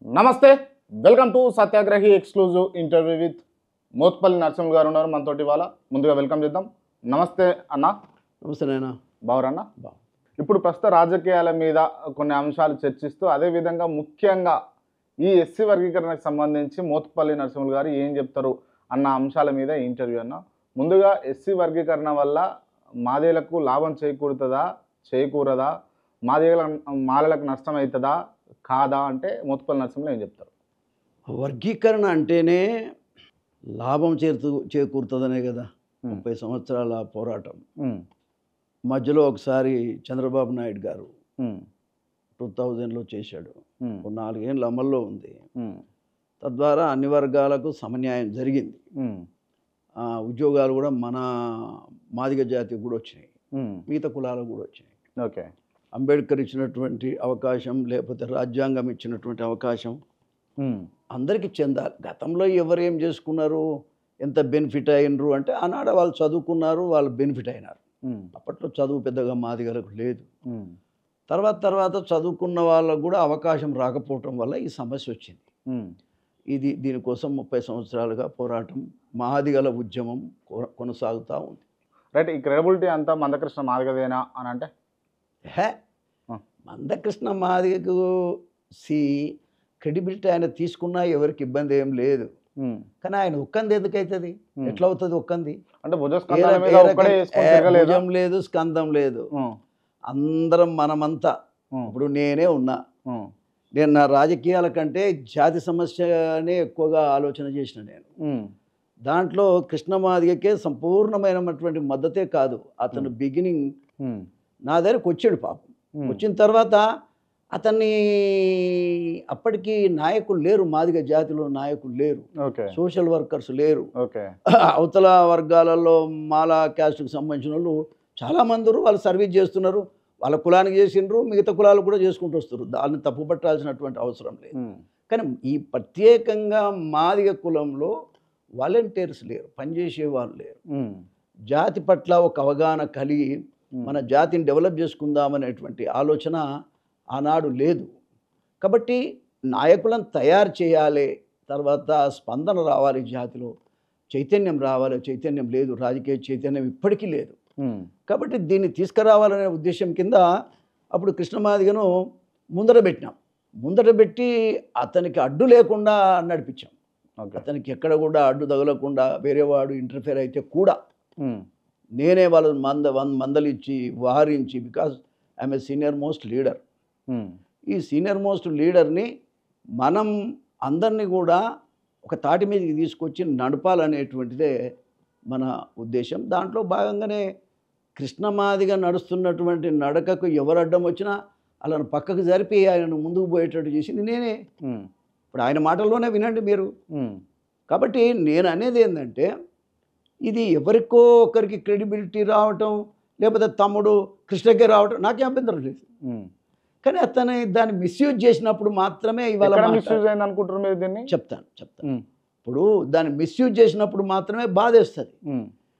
నమస్తే, welcome to సత్యాగ్రహి exclusive interview with Motpalli Narasimha గారు ఉన్నారు మనతోటి. ఇవాళ ముందుగా వెల్కమ్ చేద్దాం. నమస్తే అన్న. నమస్తే నాయన. బావరన్న. ఇప్పుడు ప్రస్తుత రాజకీయాల మీద కొన్ని అంశాలు చర్చిస్తూ అదేవిధంగా ముఖ్యంగా ఈ ఎస్సీ వర్గీకరణకు సంబంధించి మోత్పల్లి నరసింహులు గారు ఏం చెప్తారు అన్న అంశాల మీద ఇంటర్వ్యూ అన్న. ముందుగా ఎస్సీ వర్గీకరణ వల్ల మాదేలకు లాభం చేకూరుతుందా చేకూరదా, మాలలకు నష్టం అవుతుందా కాదా అంటే మోత్పల్లి నరసింహులు ఏం చెప్తారు? వర్గీకరణ అంటేనే లాభం చేకూరుతుందనే కదా 30 సంవత్సరాల పోరాటం. మధ్యలో ఒకసారి చంద్రబాబు నాయుడు గారు 2000లో చేశాడు. 4 ఏళ్ళు అమల్లో ఉంది. తద్వారా అన్ని వర్గాలకు సమన్యాయం జరిగింది. ఉద్యోగాలు కూడా మన మాదిగ జాతికి కూడా వచ్చినాయి, మిగతా కులాలకు కూడా వచ్చినాయి. ఓకే. అంబేద్కర్ ఇచ్చినటువంటి అవకాశం, లేకపోతే రాజ్యాంగం ఇచ్చినటువంటి అవకాశం అందరికీ చెందాలి. గతంలో ఎవరు ఏం చేసుకున్నారు, ఎంత బెనిఫిట్ అయినరు అంటే ఆనాడు వాళ్ళు చదువుకున్నారు, వాళ్ళు బెనిఫిట్ అయినారు. అప్పట్లో చదువు పెద్దగా మాదిగలకు లేదు. తర్వాత చదువుకున్న వాళ్ళకు కూడా అవకాశం రాకపోవటం వల్ల ఈ సమస్య వచ్చింది. దీనికోసం 30 సంవత్సరాలుగా పోరాటం, మాదిగల ఉద్యమం కొనసాగుతూ ఉంది. రైట్. ఈ క్రెడిబిలిటీ అంతా మందకృష్ణ మాదిగదేనా అని అంటే మందకృష్ణ మాదిగకు క్రెడిబిలిటీ ఆయన తీసుకున్నా ఎవరికి ఇబ్బంది ఏం లేదు. కానీ ఆయన ఒక్కంది ఎందుకు అవుతుంది? ఎట్లా అవుతుంది ఒక్కంది అంటే? భుజం లేదు, స్కందం లేదు, అందరం మనమంతా. ఇప్పుడు నేనే ఉన్నా, నేను నా రాజకీయాల కంటే జాతి సమస్యనే ఎక్కువగా ఆలోచన చేసిన నేను. దాంట్లో కృష్ణ మాదిగకే సంపూర్ణమైనటువంటి మద్దతే కాదు, అతను బిగినింగ్ నా దగ్గరకు వచ్చాడు. పాపం వచ్చిన తర్వాత అతన్ని అప్పటికి నాయకులు లేరు, మాదిగ జాతిలో నాయకులు లేరు, సోషల్ వర్కర్స్ లేరు. అవతల వర్గాలలో మాలా క్యాస్ట్కి సంబంధించిన వాళ్ళు చాలామంది వాళ్ళు సర్వీస్ చేస్తున్నారు, వాళ్ళ కులానికి చేసినారు, మిగతా కులాలు కూడా చేసుకుంటూ వస్తారు. దాన్ని తప్పుపట్టాల్సినటువంటి అవసరం లేదు. కానీ ఈ ప్రత్యేకంగా మాదిగ కులంలో వాలంటీర్స్ లేరు, పనిచేసే వాళ్ళు లేరు. జాతి పట్ల ఒక అవగాహన కలిగి మన జాతిని డెవలప్ చేసుకుందామనేటువంటి ఆలోచన ఆనాడు లేదు. కాబట్టి నాయకులను తయారు చేయాలి, తర్వాత స్పందన రావాలి, జాతిలో చైతన్యం రావాలి. చైతన్యం లేదు, రాజకీయ చైతన్యం ఇప్పటికీ లేదు. కాబట్టి దీన్ని తీసుకురావాలనే ఉద్దేశం కింద అప్పుడు కృష్ణమాదిగను ముందర పెట్టినాం. ముందర పెట్టి అతనికి అడ్డు లేకుండా నడిపించాం. అతనికి ఎక్కడ కూడా అడ్డు తగలకుండా, వేరేవాడు ఇంటర్ఫేర్ అయితే కూడా నేనే వాళ్ళని మందలిచ్చి వారించి, because I'm a senior most leader. ఈ సీనియర్ మోస్ట్ లీడర్ని మనం అందరినీ కూడా ఒక తాటి మీదకి తీసుకొచ్చి నడపాలనేటువంటిదే మన ఉద్దేశం. దాంట్లో భాగంగానే కృష్ణమాదిగా నడుస్తున్నటువంటి నడకకు ఎవరు అడ్డం వచ్చినా అలా పక్కకు జరిపి ఆయనను ముందుకు పోయేటట్టు చేసింది నేనే. ఇప్పుడు ఆయన మాటల్లోనే వినండి మీరు. కాబట్టి నేను అనేది ఏంటంటే, ఇది ఎవరికో ఒకరికి క్రెడిబిలిటీ రావటం, లేకపోతే తమ్ముడు కృష్ణకే రావటం నాకే అభ్యంతరం లేదు. కానీ అతను దాన్ని మిస్యూజ్ చేసినప్పుడు మాత్రమే ఇవాళ చెప్తాను. ఇప్పుడు దాన్ని మిస్యూజ్ చేసినప్పుడు మాత్రమే బాధేస్తుంది.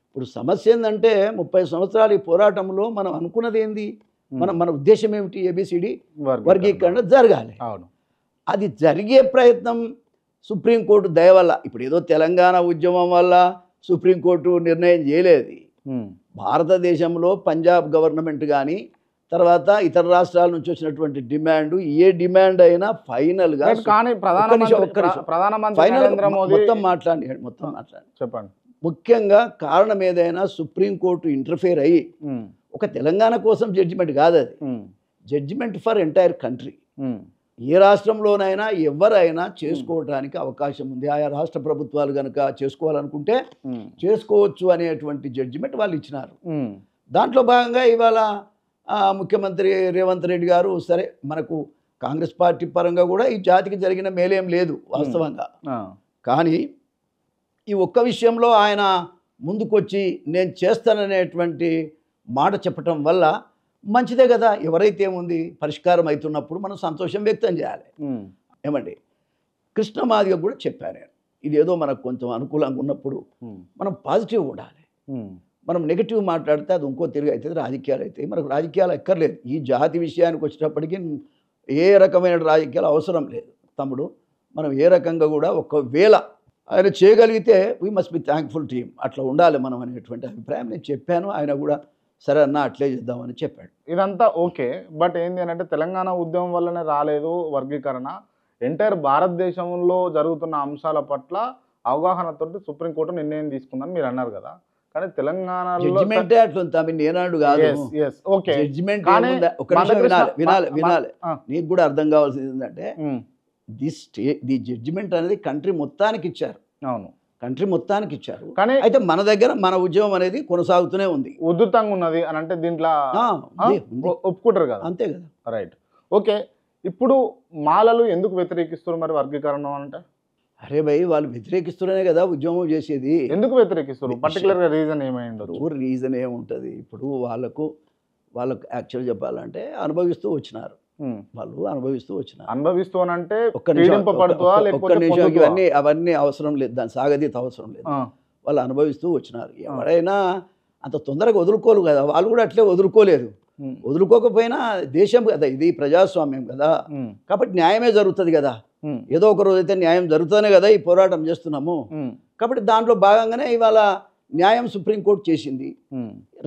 ఇప్పుడు సమస్య ఏంటంటే 30 సంవత్సరాల ఈ పోరాటంలో మనం అనుకున్నది ఏంది, మన ఉద్దేశం ఏమిటి? ABCD వర్గీకరణ జరగాలి. అది జరిగే ప్రయత్నం సుప్రీంకోర్టు దయ వల్ల, ఇప్పుడు ఏదో తెలంగాణ ఉద్యమం వల్ల సుప్రీంకోర్టు నిర్ణయం చేయలేదు. భారతదేశంలో పంజాబ్ గవర్నమెంట్ కానీ, తర్వాత ఇతర రాష్ట్రాల నుంచి వచ్చినటువంటి డిమాండ్, ఏ డిమాండ్ అయినా ఫైనల్గా మొత్తం మాట్లాడి చెప్పండి. ముఖ్యంగా కారణం ఏదైనా సుప్రీంకోర్టు ఇంటర్ఫేర్ అయ్యి ఒక తెలంగాణ కోసం జడ్జిమెంట్ కాదు, అది జడ్జిమెంట్ ఫర్ ఎంటైర్ కంట్రీ. ఏ రాష్ట్రంలోనైనా ఎవరైనా చేసుకోవడానికి అవకాశం ఉంది. ఆయా రాష్ట్ర ప్రభుత్వాలు కనుక చేసుకోవాలనుకుంటే చేసుకోవచ్చు అనేటువంటి జడ్జిమెంట్ వాళ్ళు ఇచ్చినారు. దాంట్లో భాగంగా ఇవాళ ముఖ్యమంత్రి రేవంత్ రెడ్డి గారు, సరే మనకు కాంగ్రెస్ పార్టీ పరంగా కూడా ఈ జాతికి జరిగిన మేలేం లేదు వాస్తవంగా, కానీ ఈ ఒక్క విషయంలో ఆయన ముందుకొచ్చి నేను చేస్తాననేటువంటి మాట చెప్పటం వల్ల మంచిదే కదా. ఎవరైతే ఏముంది, పరిష్కారం అవుతున్నప్పుడు మనం సంతోషం వ్యక్తం చేయాలి. ఏమండి, కృష్ణమాదిగా కూడా చెప్పాను నేను, ఇదేదో మనకు కొంచెం అనుకూలంగా ఉన్నప్పుడు మనం పాజిటివ్ ఉండాలి. మనం నెగిటివ్ మాట్లాడితే అది ఇంకో తిరిగి అవుతుంది, రాజకీయాలు అవుతాయి. మనకు రాజకీయాలు ఎక్కర్లేదు. ఈ జాతి విషయానికి వచ్చేటప్పటికి ఏ రకమైన రాజకీయాలు అవసరం లేదు. తమ్ముడు. మనం ఏ రకంగా కూడా ఒకవేళ ఆయన చేయగలిగితే we must be thankful team, అట్లా ఉండాలి మనం అనేటువంటి అభిప్రాయం నేను చెప్పాను. ఆయన కూడా సరే అన్న అట్లే చేద్దామని చెప్పాడు. ఇదంతా ఓకే. బట్ ఏంది అంటే తెలంగాణ ఉద్యమం వల్లనే రాలేదు వర్గీకరణ. ఎంటైర్ భారతదేశంలో జరుగుతున్న అంశాల పట్ల అవగాహనతోటి సుప్రీంకోర్టు నిర్ణయం తీసుకుందని మీరు అన్నారు కదా. కానీ తెలంగాణలో జడ్జిమెంటే అట్లుంది తమ్మి, నేనాడు కాదు. ఓకే, జడ్జిమెంట్ కానీ ఒక నిమిషం వినాలి వినాలి వినాలి. ఆ. నీకు కూడా అర్థం కావాల్సింది ఏంటంటే ది జడ్జిమెంట్ అనేది కంట్రీ మొత్తానికి ఇచ్చారు. అవును, కంట్రీ మొత్తానికి ఇచ్చారు. కానీ అయితే మన దగ్గర మన ఉద్యమం అనేది కొనసాగుతూనే ఉంది. ఉద్ధృతంగా ఉన్నది అని అంటే దీంట్లో ఒప్పుకుంటారు కదా. అంతే కదా. Right, okay. ఇప్పుడు మాలలు ఎందుకు వ్యతిరేకిస్తారు మరి వర్గీకరణ అంటే? అరే భయ్, వాళ్ళు వ్యతిరేకిస్తూనే కదా ఉద్యమం చేసేది. ఎందుకు వ్యతిరేకిస్తారు? పర్టికులర్గా రీజన్ ఏమైండదు? రీజన్ ఏముంటుంది? ఇప్పుడు వాళ్ళకు యాక్చువల్ చెప్పాలంటే అనుభవిస్తూ వచ్చినారు. వాళ్ళు అనుభవిస్తూ వచ్చినారు. అనుభవిస్తూ అంటే ఒక్క నిమిషం, అవన్నీ అవసరం లేదు, దాని సాగదీత అవసరం లేదు. వాళ్ళు అనుభవిస్తూ వచ్చినారు. ఎవరైనా అంత తొందరగా వదులుకోరు కదా, వాళ్ళు కూడా అట్లే వదులుకోలేదు. వదులుకోకపోయినా దేశం కదా, ఇది ప్రజాస్వామ్యం కదా, కాబట్టి న్యాయమే జరుగుతుంది కదా. ఏదో ఒక రోజు అయితే న్యాయం జరుగుతూనే కదా ఈ పోరాటం చేస్తున్నాము. కాబట్టి దాంట్లో భాగంగానే ఇవాళ న్యాయం సుప్రీంకోర్టు చేసింది,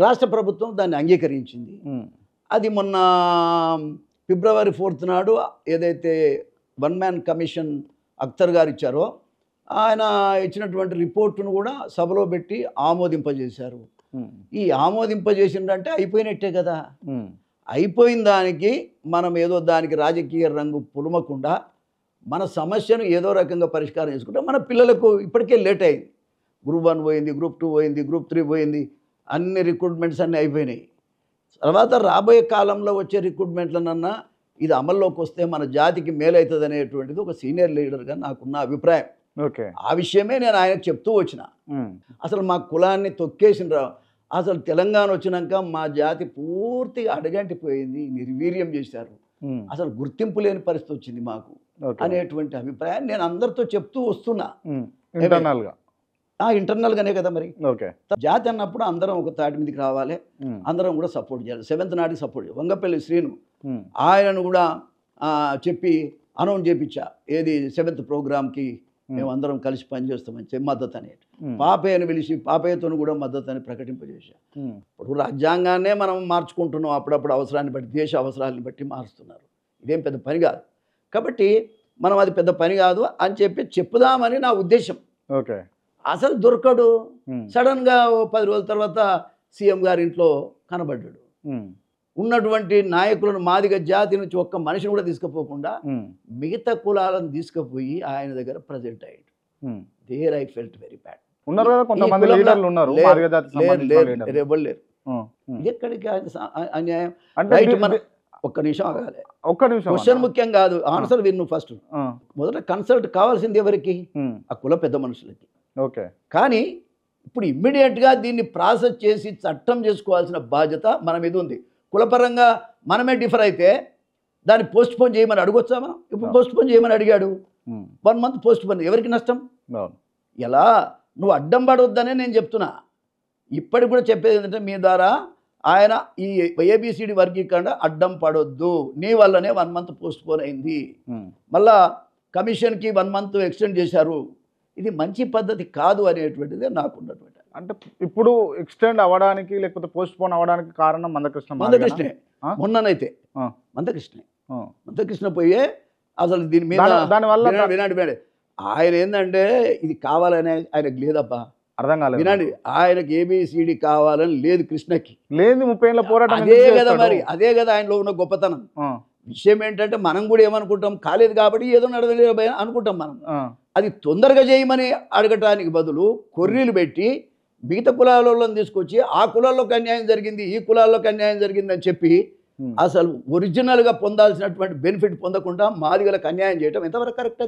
రాష్ట్ర ప్రభుత్వం దాన్ని అంగీకరించింది. అది మొన్న ఫిబ్రవరి 4th నాడు ఏదైతే 1 మ్యాన్ కమిషన్ అఖ్తర్ గారు ఇచ్చారో, ఆయన ఇచ్చినటువంటి రిపోర్టును కూడా సభలో పెట్టి ఆమోదింపజేశారు. ఈ ఆమోదింపజేసిందంటే అయిపోయినట్టే కదా. అయిపోయిన దానికి మనం ఏదో దానికి రాజకీయ రంగు పులుమకుండా మన సమస్యను ఏదో రకంగా పరిష్కారం చేసుకుంటే మన పిల్లలకు ఇప్పటికే లేట్ అయింది. గ్రూప్ 1 పోయింది, గ్రూప్ 2 పోయింది, గ్రూప్ 3 పోయింది, అన్ని రిక్రూట్మెంట్స్ అన్నీ అయిపోయినాయి. తర్వాత రాబోయే కాలంలో వచ్చే రిక్రూట్మెంట్లనన్నా ఇది అమల్లోకి వస్తే మన జాతికి మేలవుతుంది అనేటువంటిది ఒక సీనియర్ లీడర్గా నాకున్న అభిప్రాయం. ఓకే, ఆ విషయమే నేను ఆయనకు చెప్తూ వచ్చిన. అసలు మా కులాన్ని తొక్కేసిన అసలు తెలంగాణ వచ్చినాక మా జాతి పూర్తిగా అడగంటిపోయింది, నిర్వీర్యం చేశారు, అసలు గుర్తింపు లేని పరిస్థితి వచ్చింది మాకు అనేటువంటి అభిప్రాయాన్ని నేను అందరితో చెప్తూ వస్తున్నా. ఇంటర్నల్గానే కదా మరి. జాతి అన్నప్పుడు అందరం ఒక తాటి మీదకి రావాలి, అందరం కూడా సపోర్ట్ చేయాలి. 7th నాటికి సపోర్ట్ చేయాలి. వంగపల్లి శ్రీను ఆయనను కూడా చెప్పి అనౌన్స్ చేయించా, ఏది 7th ప్రోగ్రామ్కి మేము అందరం కలిసి పనిచేస్తామని చెప్పి మద్దతు అనేది. పాపయ్యను పిలిచి పాపయ్యతో కూడా మద్దతు అని ప్రకటింపజేశా. ఇప్పుడు రాజ్యాంగాన్నే మనం మార్చుకుంటున్నాం, అప్పుడప్పుడు అవసరాన్ని బట్టి, దేశ అవసరాన్ని బట్టి మారుస్తున్నారు. ఇదేం పెద్ద పని కాదు. కాబట్టి మనం అది పెద్ద పని కాదు అని చెప్పి చెప్పుదామని నా ఉద్దేశం. ఓకే, అసలు దొరకడు. సడన్గా 10 రోజుల తర్వాత సీఎం గారి ఇంట్లో కనబడ్డాడు. ఉన్నటువంటి నాయకులను మాదిగ జాతి నుంచి ఒక్క మనిషిని కూడా తీసుకుపోకుండా మిగతా కులాలను తీసుకుపోయి ఆయన దగ్గర ప్రజెంట్ అయ్యాడు. There I felt very bad. లేరు. ఎక్కడికి అన్యాయం? ఒక్క నిమిషం ఆగాలి. క్వశ్చన్ ముఖ్యం కాదు, ఆన్సర్ విన్ను ఫస్ట్. మొదట కన్సల్ట్ కావాల్సింది ఎవరికి? ఆ కుల పెద్ద మనుషులకి. ఓకే, కానీ ఇప్పుడు ఇమ్మీడియట్గా దీన్ని ప్రాసెస్ చేసి చట్టం చేసుకోవాల్సిన బాధ్యత మన మీద ఉంది. కులపరంగా మనమే డిఫర్ అయితే దాన్ని పోస్ట్ పోన్ చేయమని అడగొచ్చా మనం? ఇప్పుడు పోస్ట్ పోన్ చేయమని అడిగాడు, 1 month పోస్ట్ పోన్. ఎవరికి నష్టం? ఎలా నువ్వు అడ్డం పడవద్దనే నేను చెప్తున్నా. ఇప్పటికి కూడా చెప్పేది ఏంటంటే మీ ద్వారా ఆయన ఈ ఏబిసిడి వర్గీకరణ అడ్డం పడొద్దు, నీ వల్లనే 1 month పోస్ట్ పోన్ అయింది, మళ్ళా కమిషన్కి 1 month ఎక్స్టెండ్ చేశారు. ఇది మంచి పద్ధతి కాదు అనేటువంటిది నాకున్నటువంటి. అంటే ఇప్పుడు ఎక్స్టెండ్ అవ్వడానికి లేకపోతే పోస్ట్ పోన్ అవ్వడానికి కారణం మందకృష్ణే. మొన్ననైతే మందకృష్ణ పోయే అసలు దీని మీద వినండి. ఆయన ఏంటంటే ఇది కావాలనే ఆయనకు లేదబ్బా, అర్థం కాలేదు. వినండి, ఆయనకు ఏబిసిడి కావాలని లేదు, కృష్ణకి లేదు. 30 ఏళ్ళ పోరాటం అదే కదా మరి, అదే కదా ఆయనలో ఉన్న గొప్పతనం. విషయం ఏంటంటే మనం కూడా ఏమనుకుంటాం, కాలేదు కాబట్టి ఏదో నడవలేదు అనుకుంటాం మనం. అది తొందరగా చేయమని అడగటానికి బదులు కొర్రీలు పెట్టి మిగతా కులాలలో తీసుకొచ్చి ఆ కులాల్లోకి అన్యాయం జరిగింది, ఈ కులాల్లోకి అన్యాయం జరిగింది అని చెప్పి అసలు ఒరిజినల్గా పొందాల్సినటువంటి బెనిఫిట్ పొందకుండా మాదిగలకు అన్యాయం చేయటం ఎంతవరకు కరెక్ట్?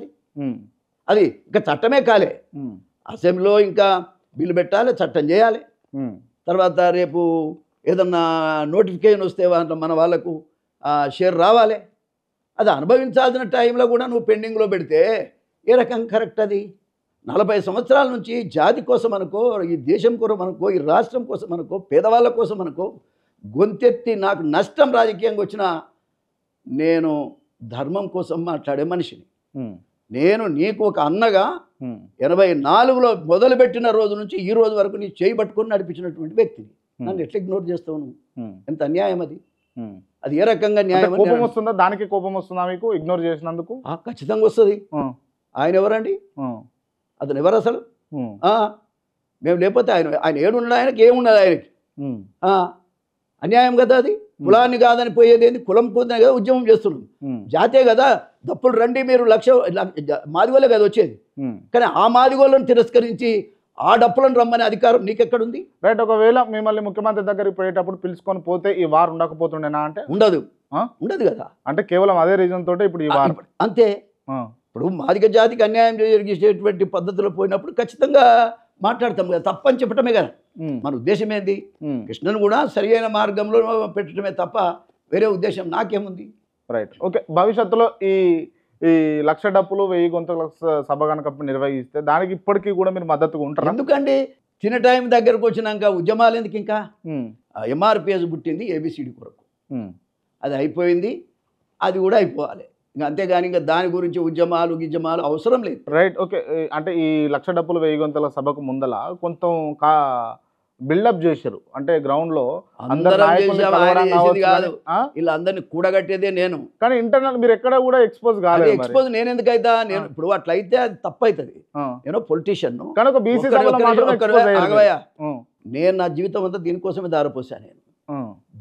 అది ఇంకా చట్టమే కాలే. అసెంబ్లీలో ఇంకా బిల్లు పెట్టాలి, చట్టం చేయాలి. తర్వాత రేపు ఏదన్నా నోటిఫికేషన్ వస్తే మన వాళ్ళకు షేర్ రావాలి. అది అనుభవించాల్సిన టైంలో కూడా నువ్వు పెండింగ్లో పెడితే ఏ రకంగా కరెక్ట్? అది 40 సంవత్సరాల నుంచి జాతి కోసం అనుకో, ఈ దేశం కోసం అనుకో, ఈ రాష్ట్రం కోసం అనుకో, పేదవాళ్ళ కోసం అనుకో గొంతెత్తి నాకు నష్టం రాజకీయంగా వచ్చినా నేను ధర్మం కోసం మాట్లాడే మనిషిని. నేను నీకు ఒక అన్నగా 84లో మొదలుపెట్టిన రోజు నుంచి ఈ రోజు వరకు నీ చేయి పట్టుకొని నడిపించినటువంటి వ్యక్తిని నన్ను ఎట్లా ఇగ్నోర్ చేస్తావు నువ్వు? ఎంత అన్యాయం అది. అది ఏ రకంగా న్యాయం? కోపం వస్తుందా? దానికి కోపం వస్తుందా మీకు ఇగ్నోర్ చేసినందుకు? ఖచ్చితంగా వస్తుంది. ఆయన ఎవరండి? అతను ఎవరు అసలు? మేము లేకపోతే ఆయన ఏడున్నాడు, ఆయనకి ఏమున్నది ఆయనకి? అన్యాయం కదా అది. కులాన్ని కాదని పోయేది ఏంది? కులం పోతే కదా ఉద్యమం చేస్తున్నాం. జాతే కదా, దప్పులు రండి మీరు మాదిగోలే కదా వచ్చేది. కానీ ఆ మాదిగోళ్ళను తిరస్కరించి ఆ డప్పులను రమ్మనే అధికారం నీకెక్కడుంది? రైట్. ఒకవేళ మిమ్మల్ని ముఖ్యమంత్రి దగ్గరికి పోయేటప్పుడు పిలుచుకొని పోతే ఈ వార్ ఉండకపోతుండేనా అంటే? ఉండదు కదా. అంటే కేవలం అదే రీజన్ తోటే ఇప్పుడు ఈ వార్ అంతే. ఇప్పుడు మాదిగ జాతికి అన్యాయం జరిగేటువంటి పద్ధతిలో పోయినప్పుడు ఖచ్చితంగా మాట్లాడతాం కదా, తప్పని చెప్పటమే కదా మన ఉద్దేశం. ఏంది? కృష్ణను కూడా సరి అయిన మార్గంలో పెట్టడమే తప్ప వేరే ఉద్దేశం నాకేముంది? రైట్. ఓకే. భవిష్యత్తులో ఈ 1,00,000 డప్పులు 1000 గొంతుల సభ కనుక నిర్వహిస్తే దానికి ఇప్పటికీ కూడా మీరు మద్దతుగా ఉంటారు? ఎందుకండి తిన టైం దగ్గరకు వచ్చినాక ఉద్యమాలు ఎందుకు? ఇంకా ఎంఆర్పిఎస్ పుట్టింది ఏబిసిడి కొరకు, అది అయిపోయింది, అది కూడా అయిపోవాలి. ఇంకా అంతేగాని ఇంకా దాని గురించి గిజ్జమాలు అవసరం లేదు. రైట్. ఓకే. అంటే ఈ 1,00,000 డప్పులు 1000 గొంతుల సభకు ముందల కొంచెం బిల్డప్ చేశారు. అంటే గ్రౌండ్ లో వీళ్ళందరినీ కూడగట్టేదే నేను. కానీ ఇంటర్నల్ మీరు ఎక్కడ కూడా ఎక్స్పోజ్ కాలేదు. ఎక్స్పోజ్ నేను ఎందుకైతా? నేను ఇప్పుడు అట్లయితే అది తప్పు అవుతుంది. నేను పొలిటీషియన్. నేను నా జీవితం అంతా దీనికోసమే దారిపోసాను. నేను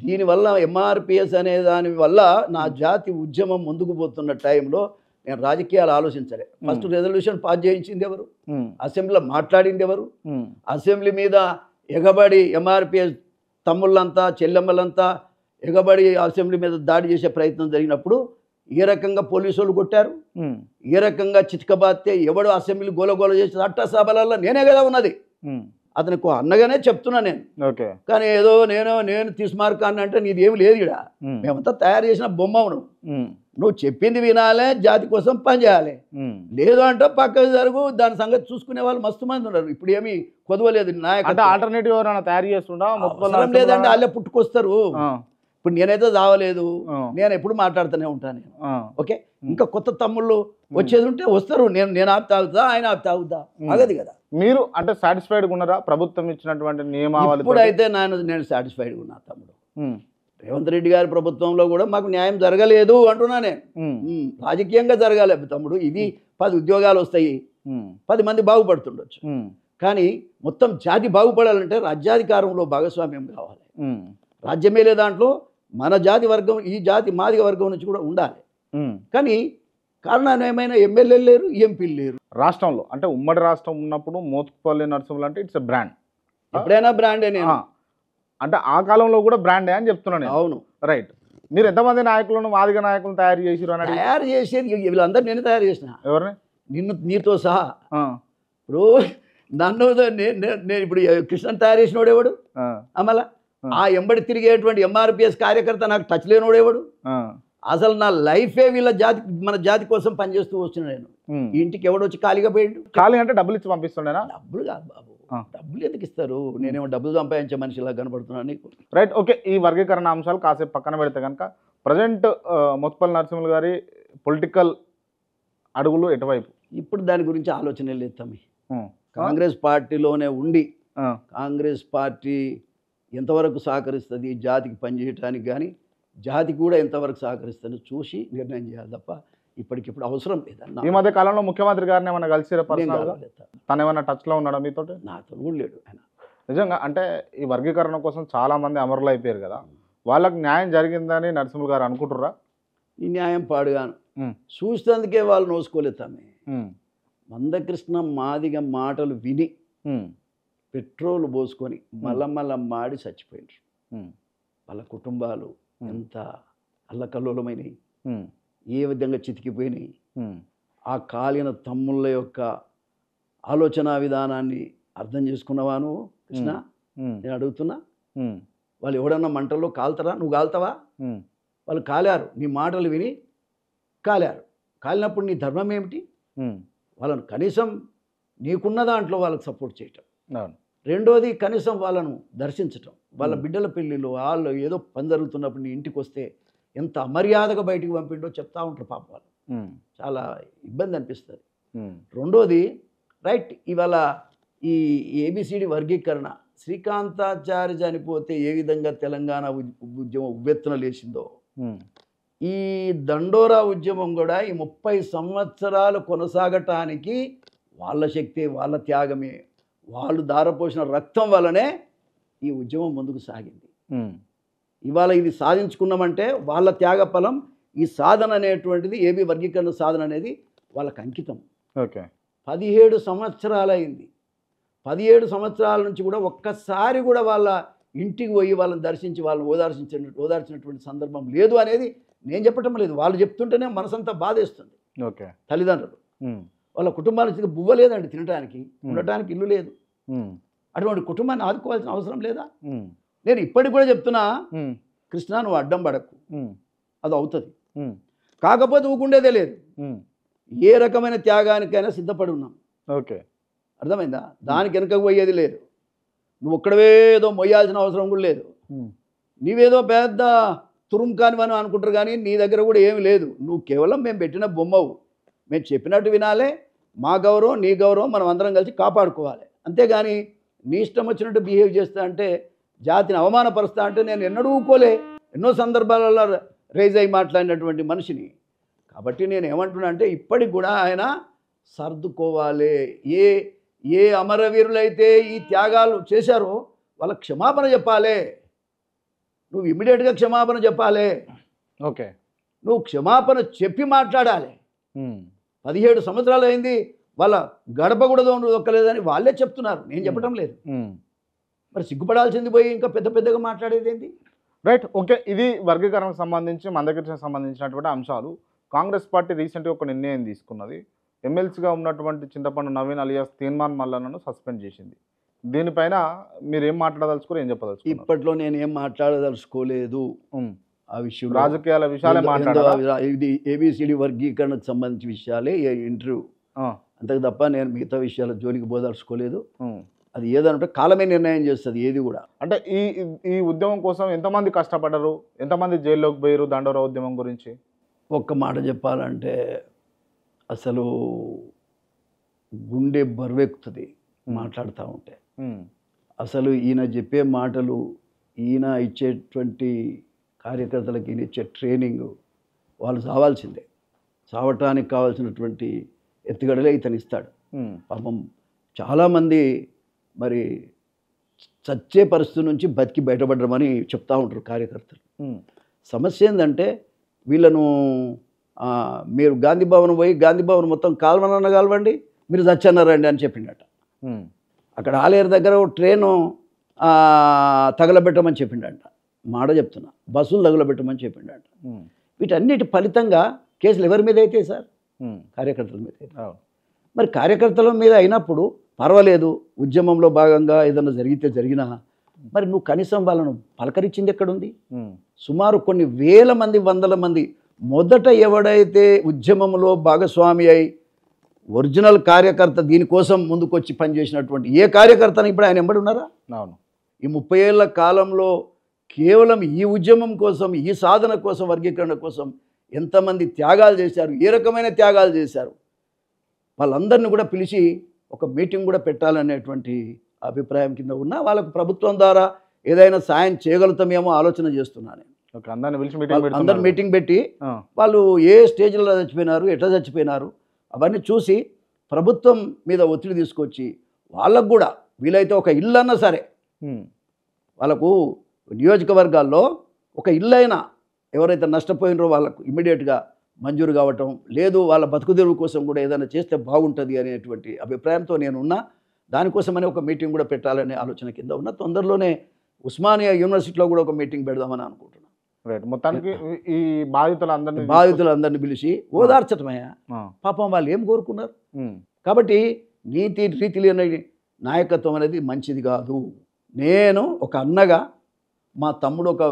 దీనివల్ల ఎంఆర్పిఎస్ అనే దాని వల్ల నా జాతి ఉద్యమం ముందుకు పోతున్న టైంలో నేను రాజకీయాలు ఆలోచించలే. ఫస్ట్ రెజల్యూషన్ పాస్ చేయించింది ఎవరు? అసెంబ్లీలో మాట్లాడింది ఎవరు? అసెంబ్లీ మీద ఎగబడి ఎంఆర్పిఎస్ తమ్ముళ్ళంతా చెల్లెమ్మలంతా ఎగబడి అసెంబ్లీ మీద దాడి చేసే ప్రయత్నం జరిగినప్పుడు ఏ రకంగా పోలీసు వాళ్ళు కొట్టారు, ఏ రకంగా చితకబాస్తే ఎవడు అసెంబ్లీ గోలగోల చేసి చట్టసభలలో నేనే కదా ఉన్నది. అతనికి అన్నగానే చెప్తున్నా నేను. కానీ ఏదో నేను తీసుమార్కాన్ని అంటే నీది ఏమి లేదు. ఇక్కడ మేమంతా తయారు చేసిన బొమ్మను నువ్వు చెప్పింది వినాలే, జాతి కోసం పనిచేయాలి. లేదు అంటే పక్క జరుగు, దాని సంగతి చూసుకునే వాళ్ళు మస్తు మంది ఉన్నారు. ఇప్పుడు ఏమి కొదవలేదు. ఆల్టర్నేటివ్ ఎవరైనా తయారు చేస్తుండా? లేదంటే వాళ్ళే పుట్టుకొస్తారు. ఇప్పుడు నేనైతే చావలేదు, నేను ఎప్పుడు మాట్లాడుతూనే ఉంటాను నేను. ఓకే, ఇంకా కొత్త తమ్ముళ్ళు వచ్చేది ఉంటే వస్తారు. నేను ఆపుతా అవుతా, ఆయన ఆపుతా అవుతా, ఆగదు కదా. మీరు అంటే సాటిస్ఫైడ్గా ఉన్నారా ప్రభుత్వం ఇచ్చినటువంటి నియమావళి? ఇప్పుడైతే నేను సాటిస్ఫైడ్గా ఉన్నా తమ్ముడు. రేవంత్ రెడ్డి గారి ప్రభుత్వంలో కూడా మాకు న్యాయం జరగలేదు అంటున్నా నేను. రాజకీయంగా జరగాలి తమ్ముడు. ఇది 10 ఉద్యోగాలు వస్తాయి, 10 మంది బాగుపడుతుండొచ్చు. కానీ మొత్తం జాతి బాగుపడాలంటే రాజ్యాధికారంలో భాగస్వామ్యం కావాలి. రాజ్యమేలే దాంట్లో మన జాతి వర్గం, ఈ జాతి మాదిగ వర్గం నుంచి కూడా ఉండాలి. కానీ కారణాలు ఏమైనా ఎమ్మెల్యేలు లేరు, ఎంపీలు లేరు రాష్ట్రంలో. అంటే ఉమ్మడి రాష్ట్రం ఉన్నప్పుడు మోత్కుపల్లి నరసింహులు అంటే ఇట్స్ ఎ బ్రాండ్. ఎప్పుడైనా బ్రాండే. నేను అంటే ఆ కాలంలో కూడా బ్రాండే అని చెప్తున్నాను. అవును. రైట్. మీరు ఎంతమంది నాయకులను మాదిగ నాయకులను తయారు చేసిరు అని? తయారు చేసేది వీళ్ళందరూ నేను తయారు చేసిన. ఎవరిని? నీతో సహా. ఇప్పుడు నన్ను నేను ఇప్పుడు కృష్ణ తయారు చేసినోడు ఎవడు? అమలా ఆ ఎంబడి తిరిగేటువంటి ఎంఆర్పిఎస్ కార్యకర్త నాకు టచ్ లేనోడేవాడు? అసలు నా లైఫే మన జాతి కోసం పనిచేస్తూ వస్తున్నా నేను. ఇంటికి ఎవడొచ్చి ఖాళీగా పోయిండు? ఖాళీ అంటే డబ్బులు ఇచ్చి పంపిస్తుండేనా? డబ్బులు కాదు బాబు, డబ్బులు ఎందుకు ఇస్తారు? నేనేమో డబ్బులు సంపాదించే మనిషిలా కనబడుతున్నాను నీకు. రైట్. ఓకే. ఈ వర్గీకరణ అంశాలు కాసేపు పక్కన పెడితే కనుక ప్రజెంట్ మోత్కుపల్లి నరసింహులు గారి పొలిటికల్ అడుగులు ఎటువైపు? ఇప్పుడు దాని గురించి ఆలోచన లేదు తమ్మి. కాంగ్రెస్ పార్టీలోనే ఉండి కాంగ్రెస్ పార్టీ ఎంతవరకు సహకరిస్తుంది జాతికి పనిచేయటానికి, కానీ జాతి కూడా ఎంతవరకు సహకరిస్తుంది చూసి నిర్ణయం చేయాలి తప్ప ఇప్పటికిప్పుడు అవసరం లేదన్న. ఈ మధ్య కాలంలో ముఖ్యమంత్రి గారిని ఏమైనా కలిసిరా? తను ఏమైనా టచ్లో ఉన్నాడా మీతో? నాతో కూడా లేడు ఆయన. నిజంగా అంటే ఈ వర్గీకరణ కోసం చాలామంది అమరులు అయిపోయారు కదా, వాళ్ళకి న్యాయం జరిగిందని నరసింహులు గారు అనుకుంటుర్రా? ఈ న్యాయం పాడుగాను చూసినందుకే వాళ్ళు నోసుకోలేదు తమ్మి. మందకృష్ణ మాదిగ మాటలు విని పెట్రోల్ పోసుకొని మళ్ళా మాడి చచ్చిపోయినారు. వాళ్ళ కుటుంబాలు ఎంత అల్లకల్లోలమైనవి, ఏ విధంగా చితికిపోయినాయి. ఆ కాలిన తమ్ముళ్ళ యొక్క ఆలోచన విధానాన్ని అర్థం చేసుకున్నవాను కృష్ణ? నేను అడుగుతున్నా, వాళ్ళు ఎవడన్నా మంటల్లో కాలుతారా? నువ్వు కాలుతావా? వాళ్ళు కాలారు, నీ మాటలు విని కాలారు. కాలినప్పుడు నీ ధర్మం ఏమిటి? వాళ్ళను కనీసం నీకున్న దాంట్లో వాళ్ళకి సపోర్ట్ చేయటం. రెండోది కనీసం వాళ్ళను దర్శించటం. వాళ్ళ బిడ్డల పెళ్ళిళ్ళు వాళ్ళు ఏదో పని జరుగుతున్నప్పుడు నీ ఇంటికి వస్తే ఎంత అమర్యాదగా బయటికి పంపిండో చెప్తా ఉంటారు పాప వాళ్ళు. చాలా ఇబ్బంది అనిపిస్తుంది. రెండోది రైట్, ఇవాళ ఈ ఏబిసిడి వర్గీకరణ శ్రీకాంతాచారి చనిపోతే ఏ విధంగా తెలంగాణ ఉద్యమం ఉవ్వెత్తున లేచిందో, ఈ దండోరా ఉద్యమం కూడా ఈ 30 సంవత్సరాలు కొనసాగటానికి వాళ్ళ శక్తి, వాళ్ళ త్యాగమే, వాళ్ళు దారపోసిన రక్తం వల్లనే ఈ ఉద్యమం ముందుకు సాగింది. ఇవాళ ఇది సాధించుకున్నామంటే వాళ్ళ త్యాగ ఫలం. ఈ సాధన అనేటువంటిది, ఏబి వర్గీకరణ సాధన అనేది వాళ్ళకి అంకితం. ఓకే, 17 సంవత్సరాలు అయింది. 17 సంవత్సరాల నుంచి కూడా ఒక్కసారి కూడా వాళ్ళ ఇంటికి పోయి వాళ్ళని దర్శించి వాళ్ళని ఓదార్చినటువంటి సందర్భం లేదు అనేది నేను చెప్పటం లేదు, వాళ్ళు చెప్తుంటేనే మనసంతా బాధేస్తుంది. ఓకే, తల్లిదండ్రులు వాళ్ళ కుటుంబానికి బువ్వ లేదండి, తినడానికి ఉండటానికి ఇల్లు లేదు. అటువంటి కుటుంబాన్ని ఆదుకోవాల్సిన అవసరం లేదా? నేను ఇప్పటికి కూడా చెప్తున్నా, కృష్ణ నువ్వు అడ్డం పడకు, అది అవుతుంది. కాకపోతే ఊకుండేదే లేదు, ఏ రకమైన త్యాగానికైనా సిద్ధపడి ఉన్నాం. ఓకే, అర్థమైందా? దానికి వెనకకు పోయేది లేదు. నువ్వు ఒక్కడవే ఏదో మొయ్యాల్సిన అవసరం కూడా లేదు. నీవేదో పెద్ద తురుంకానివని అనుకుంటారు, కానీ నీ దగ్గర కూడా ఏమి లేదు. నువ్వు కేవలం మేము పెట్టిన బొమ్మవు, మేము చెప్పినట్టు వినాలే. మా గౌరవం నీ గౌరవం మనం అందరం కలిసి కాపాడుకోవాలి. అంతేగాని నీ ఇష్టం వచ్చినట్టు బిహేవ్ చేస్తా అంటే, జాతిని అవమానపరుస్తా అంటే నేను ఎన్నడూ ఊకోలే. ఎన్నో సందర్భాలలో రైజ్ అయి మాట్లాడినటువంటి మనిషిని. కాబట్టి నేను ఏమంటున్నా అంటే, ఇప్పటికి కూడా ఆయన సర్దుకోవాలి. ఏ అమరవీరులైతే ఈ త్యాగాలు చేశారో వాళ్ళకి క్షమాపణ చెప్పాలి. నువ్వు ఇమ్మీడియట్గా క్షమాపణ చెప్పాలి. ఓకే, నువ్వు క్షమాపణ చెప్పి మాట్లాడాలి. 17 సంవత్సరాలు అయింది, వాళ్ళ గడప కూడా దొక్కలేదని వాళ్ళే చెప్తున్నారు, నేను చెప్పడం లేదు. మరి సిగ్గుపడాల్సింది పోయి ఇంకా పెద్ద పెద్దగా మాట్లాడేది ఏంటి? Right, okay. ఇది వర్గీకరణకు సంబంధించి, మందకృష్ణకు సంబంధించినటువంటి అంశాలు. కాంగ్రెస్ పార్టీ రీసెంట్గా ఒక నిర్ణయం తీసుకున్నది. ఎమ్మెల్సీగా ఉన్నటువంటి చింతపండు నవీన్ అలియాస్ తీన్మాన్ మల్లన్నను సస్పెండ్ చేసింది. దీనిపైన మీరు ఏం మాట్లాడదలుచుకోరు, ఏం చెప్పదలుచుకోరు? ఇప్పట్లో నేను ఏం మాట్లాడదలుచుకోలేదు ఆ విషయం. రాజకీయాల విషయాలే మాట్లాడాలి. ఇది ఏబిసిడి వర్గీకరణకు సంబంధించిన విషయాలే ఇంటర్వ్యూ, అంతకు తప్ప నేను మిగతా విషయాల జోలికి పోదలుచుకోలేదు. అది ఏదంటే కాలమే నిర్ణయం చేస్తుంది ఏది కూడా. అంటే ఈ ఉద్యమం కోసం ఎంతమంది కష్టపడ్డారు, ఎంతమంది జైల్లోకి పోయారు దండోరా ఉద్యమం గురించి? ఒక్క మాట చెప్పాలంటే అసలు గుండె బరువెక్కుతుంది మాట్లాడుతూ ఉంటే. అసలు ఈయన చెప్పే మాటలు, ఈయన ఇచ్చేటువంటి కార్యకర్తలకి ఈయన ఇచ్చే ట్రైనింగ్, వాళ్ళు చావాల్సిందే. చావటానికి కావాల్సినటువంటి ఎత్తుగడలే ఇతను ఇస్తాడు. పాపం చాలామంది మరి చచ్చే పరిస్థితి నుంచి బతికి బయటపడ్డమని చెప్తూ ఉంటారు కార్యకర్తలు. సమస్య ఏంటంటే వీళ్ళను మీరు గాంధీ భవన్ పోయి గాంధీ భవన్ మొత్తం కాల్వనన్న కాల్వండి, మీరు చచ్చన్నారండి అని చెప్పిండట. అక్కడ ఆలేరు దగ్గర ట్రైను తగలబెట్టమని చెప్పిండట. మాట చెప్తున్నా, బస్సులు తగలబెట్టమని చెప్పిండట. వీటన్నిటి ఫలితంగా కేసులు ఎవరి మీద అయితే సార్? కార్యకర్తల మీద. మరి కార్యకర్తల మీద అయినప్పుడు పర్వాలేదు, ఉద్యమంలో భాగంగా ఏదైనా జరిగినా మరి నువ్వు కనీసం వాళ్ళను పలకరించింది ఎక్కడుంది? సుమారు కొన్ని వేల మంది, వందల మంది మొదట ఎవడైతే ఉద్యమంలో భాగస్వామి అయి ఒరిజినల్ కార్యకర్త, దీనికోసం ముందుకొచ్చి పనిచేసినటువంటి ఏ కార్యకర్తను ఇప్పుడు ఆయన ఎంబడి ఉన్నారా? అవును. ఈ 30 ఏళ్ల కాలంలో కేవలం ఈ ఉద్యమం కోసం, ఈ సాధన కోసం, వర్గీకరణ కోసం ఎంతమంది త్యాగాలు చేశారు, ఏ రకమైన త్యాగాలు చేశారు, వాళ్ళందరినీ కూడా పిలిచి ఒక మీటింగ్ కూడా పెట్టాలనేటువంటి అభిప్రాయం కింద ఉన్నా. వాళ్ళకు ప్రభుత్వం ద్వారా ఏదైనా సాయం చేయగలుగుతామేమో ఆలోచన చేస్తున్నాను. అందరు మీటింగ్ పెట్టి వాళ్ళు ఏ స్టేజ్లో చచ్చిపోయినారు, ఎట్లా చచ్చిపోయినారు అవన్నీ చూసి ప్రభుత్వం మీద ఒత్తిడి తీసుకొచ్చి వాళ్ళకు కూడా వీలైతే ఒక ఇల్లు అన్నా సరే, వాళ్ళకు నియోజకవర్గాల్లో ఒక ఇల్లు అయినా ఎవరైతే నష్టపోయినారో వాళ్ళకు ఇమ్మీడియట్గా మంజూరు కావటం, లేదు వాళ్ళ బతుకుదెరువు కోసం కూడా ఏదైనా చేస్తే బాగుంటుంది అనేటువంటి అభిప్రాయంతో నేను ఉన్నా. దానికోసమని ఒక మీటింగ్ కూడా పెట్టాలనే ఆలోచన కింద ఉన్నా. తొందరలోనే ఉస్మానియా యూనివర్సిటీలో కూడా ఒక మీటింగ్ పెడదామని అనుకుంటున్నాను. మొత్తానికి ఈ బాధితులందరినీ పిలిచి ఓదార్చటమయ్యా. పాపం వాళ్ళు ఏం కోరుకున్నారు? కాబట్టి నీతి రీతి లేని నాయకత్వం అనేది మంచిది కాదు. నేను ఒక అన్నగా మా తమ్ముడు ఒక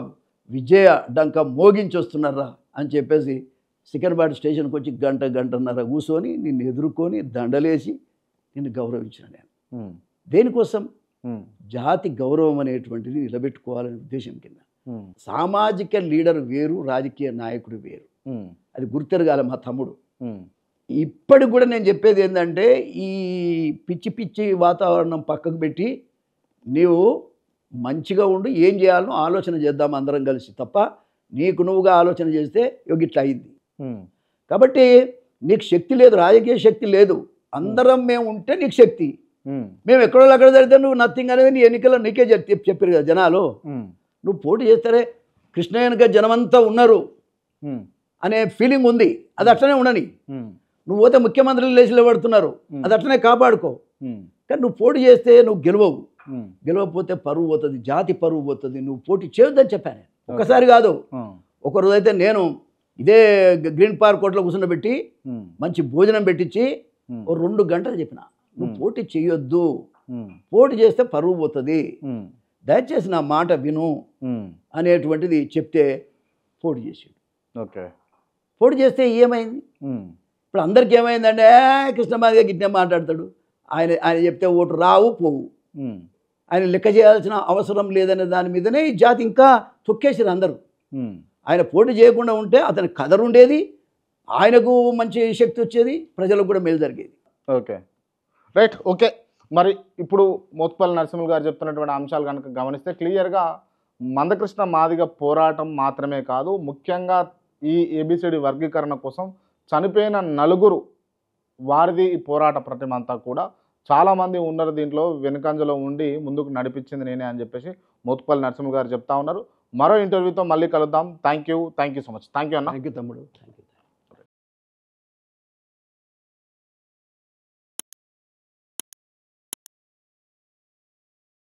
విజయ డంక మోగించి వస్తున్నారా అని చెప్పేసి సికింద్రాబాద్ స్టేషన్కి వచ్చి గంటన్నర కూర్చొని నిన్ను ఎదుర్కొని దండలేసి నిన్ను గౌరవించిన నేను. దేనికోసం? జాతి గౌరవం అనేటువంటిది నిలబెట్టుకోవాలనే ఉద్దేశం కింద. సామాజిక లీడర్ వేరు, రాజకీయ నాయకుడు వేరు. అది గుర్తెరగాలి మా తమ్ముడు. ఇప్పటికి కూడా నేను చెప్పేది ఏంటంటే, ఈ పిచ్చి పిచ్చి వాతావరణం పక్కకు పెట్టి నీవు మంచిగా ఉండి ఏం చేయాలనో ఆలోచన చేద్దాం అందరం కలిసి, తప్ప నీకు నువ్వుగా ఆలోచన చేస్తే ఇట్లా అయింది. కాబట్టి నీకు శక్తి లేదు, రాజకీయ శక్తి లేదు. అందరం మేము ఉంటే నీకు శక్తి. మేము ఎక్కడో అక్కడ జరిగితే నువ్వు నథింగ్ అనేది నీ ఎన్నికల్లో నీకే చెప్పారు కదా జనాలు. నువ్వు పోటీ చేస్తారే కృష్ణయ్యనగా జనమంతా ఉన్నారు అనే ఫీలింగ్ ఉంది, అది అట్లనే ఉండని. నువ్వు పోతే ముఖ్యమంత్రులు లేచిలో పడుతున్నారు, అది అట్లనే కాపాడుకో. కానీ నువ్వు పోటీ చేస్తే నువ్వు గెలవకపోతే పరువు పోతుంది, జాతి పరువు పోతుంది. నువ్వు పోటీ చేయొద్దని చెప్పాను. ఒక్కసారి కాదు, ఒకరోజు అయితే నేను ఇదే గ్రీన్ పార్క్ కోట్లో కూర్చుండబెట్టి మంచి భోజనం పెట్టించి 2 గంటలు చెప్పిన, నువ్వు పోటీ చేయొద్దు, పోటీ చేస్తే పరువు పోతుంది, దయచేసి నా మాట విను అనేటువంటిది చెప్తే పోటీ చేసాడు. ఓకే, పోటీ చేస్తే ఏమైంది? ఇప్పుడు అందరికి ఏమైందంటే కృష్ణమాదిగా గిట్నే మాట్లాడతాడు, ఆయన చెప్తే ఓటు రావు పోవు, ఆయన లెక్క చేయాల్సిన అవసరం లేదనే దాని మీదనే ఈ జాతి ఇంకా తొక్కేసారు అందరూ. ఆయన పోటీ చేయకుండా ఉంటే అతని కదరు ఉండేది, ఆయనకు మంచి శక్తి వచ్చేది, ప్రజలకు కూడా మేలు జరిగేది. Okay, right. ఓకే, మరి ఇప్పుడు మోత్పల్లి నరసింహులు గారు చెప్తున్నటువంటి అంశాలు కనుక గమనిస్తే క్లియర్గా మందకృష్ణ మాదిగ పోరాటం మాత్రమే కాదు, ముఖ్యంగా ఈ ఏబిసిడి వర్గీకరణ కోసం చనిపోయిన 4 వారిది ఈ పోరాట ప్రతిమంతా కూడా చాలామంది ఉన్నారు దీంట్లో, వెనుకంజలో ఉండి ముందుకు నడిపించింది నేనే అని చెప్పేసి మోత్పల్లి నరసింహులు గారు చెప్తా ఉన్నారు. మరో ఇంటర్వ్యూతో మళ్ళీ కలుద్దాం. Thank you so much. Thank you అన్న. థ్యాంక్ యూ తమ్ముడు.